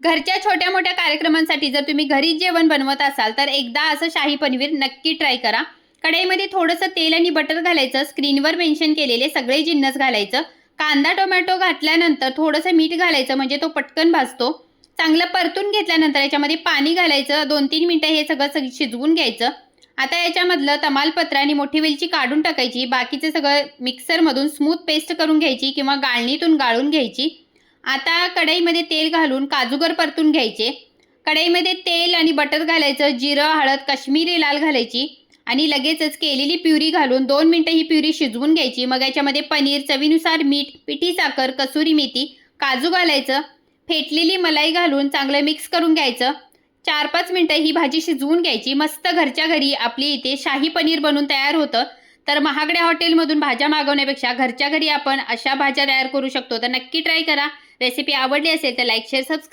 घरच्या छोट्या-मोठ्या कार्यक्रमांसाठी जर तुम्ही घरीच जेवण बनवत असाल, तर एकदा असं शाही पनीर नक्की ट्राय करा. कढईमध्ये थोडंसं तेल आणि बटर घालायचं. स्क्रीनवर मेन्शन केलेले सगळे जिन्नस घालायचं. कांदा, टोमॅटो घातल्यानंतर थोडंसं मीठ घालायचं म्हणजे तो पटकन भाजतो. चांगलं परतून घेतल्यानंतर याच्यामध्ये पाणी घालायचं. 2-3 मिनिटं हे सगळं शिजवून घ्यायचं. आता याच्यामधलं तमालपत्र आणि मोठी वेलची काढून टाकायची. बाकीचं सगळं मिक्सरमधून स्मूथ पेस्ट करून घ्यायची किंवा गाळणीतून गाळून घ्यायची. आता कढईमध्ये तेल घालून काजूगर परतून घ्यायचे. कढईमध्ये तेल आणि बटर घालायचं. जिरं, हळद, काश्मीरी लाल घालायची आणि लगेचच केलेली प्युरी घालून 2 मिनिटं ही प्युरी शिजवून घ्यायची. मग याच्यामध्ये पनीर, चवीनुसार मीठ, पिठी साखर, कसुरी मेथी, काजू घालायचं. फेटलेली मलाई घालून चांगलं मिक्स करून घ्यायचं. 4-5 मिनिटं ही भाजी शिजवून घ्यायची. मस्त घरच्या घरी आपली इथे शाही पनीर बनून तयार होतं. तर महागड्या हॉटेलमधून भाज्या मागवण्यापेक्षा घरच्या घरी आपण अशा भाज्या तयार करू शकतो. तर नक्की ट्राय करा. रेसिपी आवडली असेल तर लाईक, शेअर, सबस्क्राईब